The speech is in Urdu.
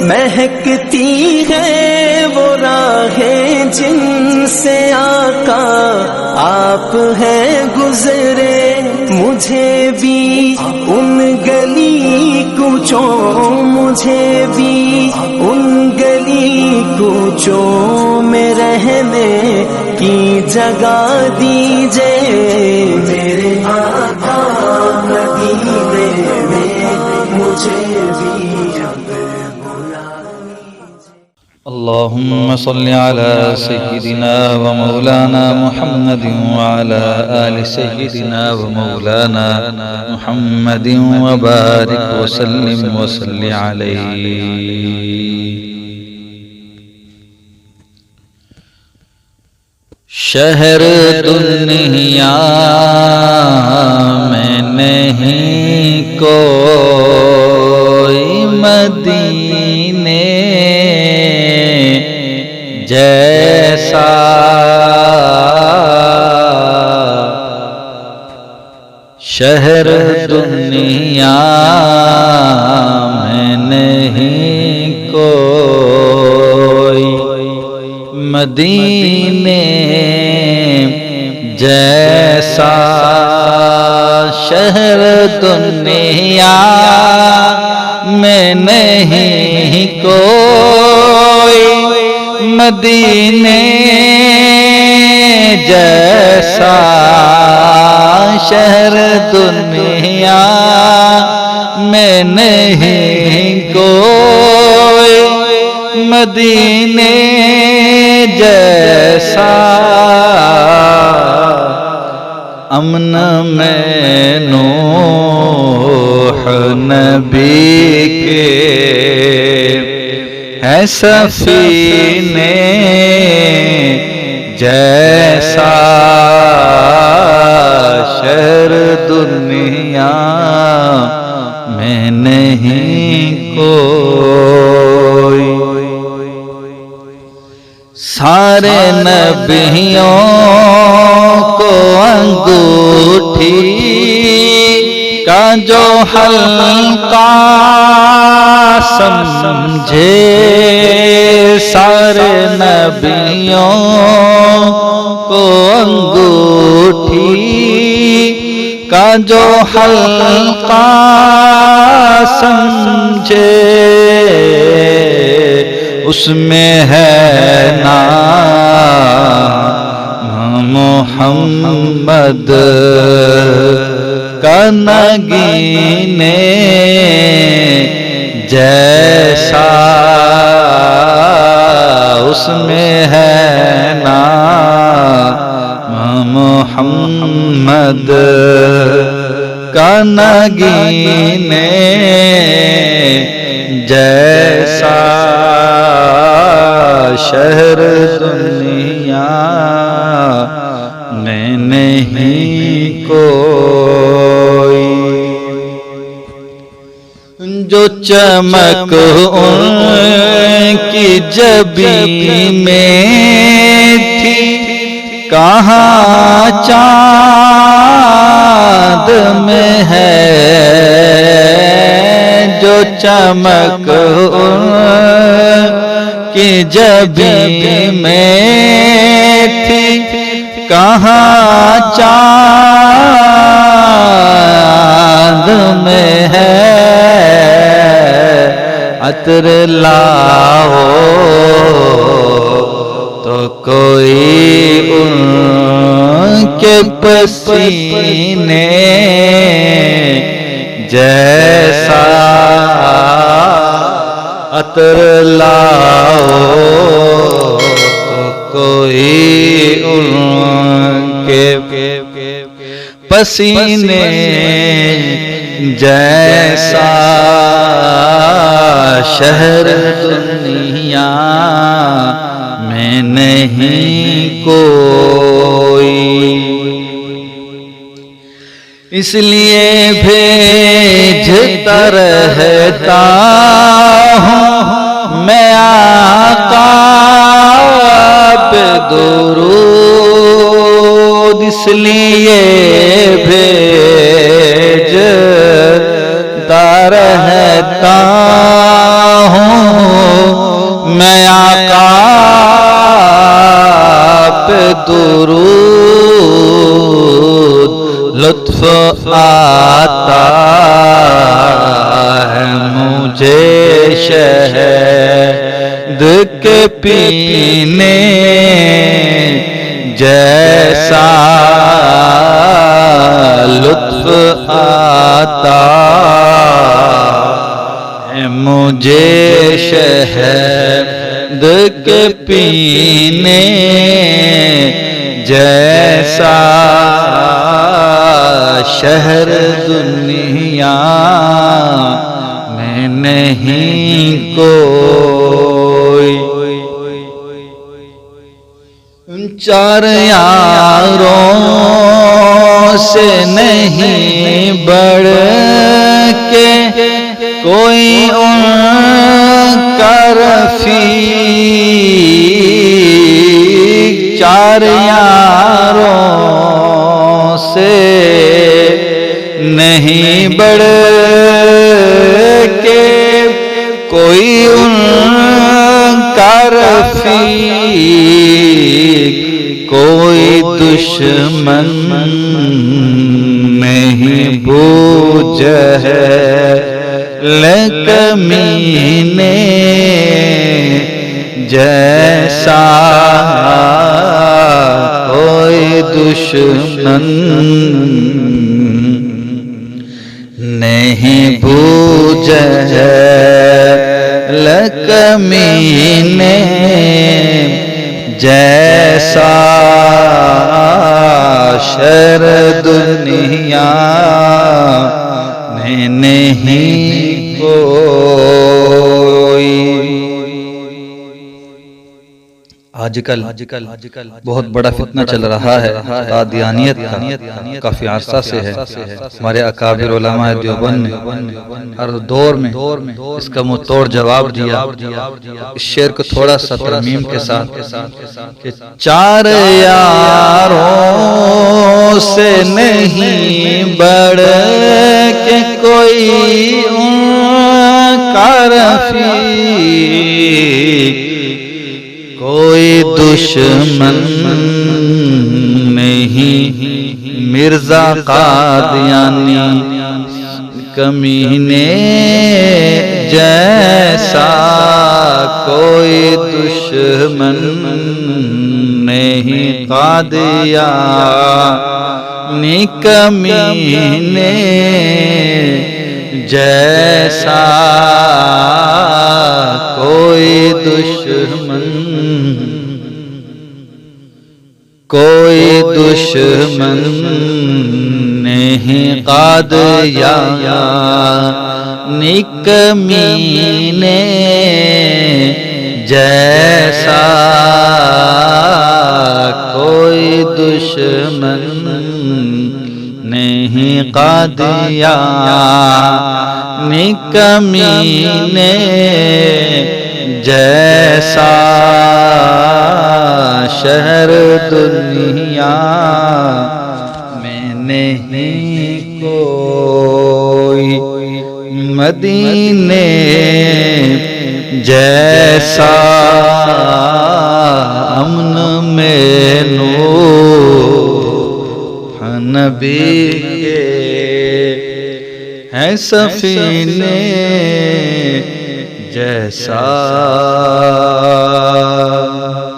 مہکتی ہے وہ راہیں جن سے آقا آپ ہیں گزرے، مجھے بھی ان گلی کوچوں، مجھے بھی ان گلی کوچوں میں رہنے کی جگہ دیجئے، میرے آقا مدینے میں مجھے بھی اللهم صل على سيدنا ومولانا محمد وعلى آل سيدنا ومولانا محمد وبارك وسلم وصل عليه. شہر دنیا میں نہیں کوئی مدینے جیسا، شہر دنیا میں نہیں کوئی مدینے جیسا، شہر دنیا میں نہیں کوئی مدینے جیسا، شہر دنیا میں نہیں کوئی مدینے جیسا، امن میں نوح نبی کے ہے سفینے جیسا، شہر دنیا میں نہیں کوئی، سارے نبیوں کو انگوٹھی کا جو حلقہ سمجھے، سارے نبیوں کو انگوٹھی کا جو حلقہ سمجھے، اس میں ہے نام محمد کا نگینے جیسا، اس میں ہے نام محمد کا نگینے جیسا، شہر دنیا میں نہیں کوئی، جو چمک ان کی جبین میں تھی کہاں چاند میں ہے، جو چمک ان کی جبین میں تھی کہاں چاند میں ہے، عطر لاؤ تو کوئی ان کے پسینے جیسا، عطر لاؤ تو کوئی ان کے پسینے جیسا، شہر دنیا میں نہیں کوئی، اس لیے بھیجتا رہتا ہوں میں آقا پہ درود، اس لیے بھیجتا رہتا ہوں آتا ہے مجھے شہد کے پینے جیسا لطف آتا ہے مجھے شہد کے پینے جیسا شہر دنیا میں نہیں کوئی چار یاروں سے نہیں بڑھ کے کوئی ان کا رفیق چار یاروں سے نہیں بڑھ کے کوئی ان کا رفیق کوئی دشمن نہیں بوجھ ہے کمینے جیسا کوئی دشمن نہیں بوجھ ہے کمینے جیسا شر دنیا میں نہیں کوئی آج کل بہت بڑا فتنہ چل رہا ہے قادیانیت کا، کافی عرصہ سے ہے۔ ہمارے اکابر علماء دیوبند نے ہر دور میں اس کا منہ توڑ جواب دیا۔ اس شعر کو تھوڑا سا ترمیم کے ساتھ کہ چار یاروں سے نہیں بڑھ کے کوئی ان کا رفیق کوئی دشمن نہیں مرزا قادیانی کمینے جیسا کوئی دشمن نہیں قادیانی کمینے جیسا کوئی دشمن نہیں قادیانی کمینے جیسا کوئی دشمن نہیں قادیانی کمینے جیسا شہر دنیا میں نہیں کوئی مدینے جیسا امن میں نور نبی کے ہیں سفینے جیسا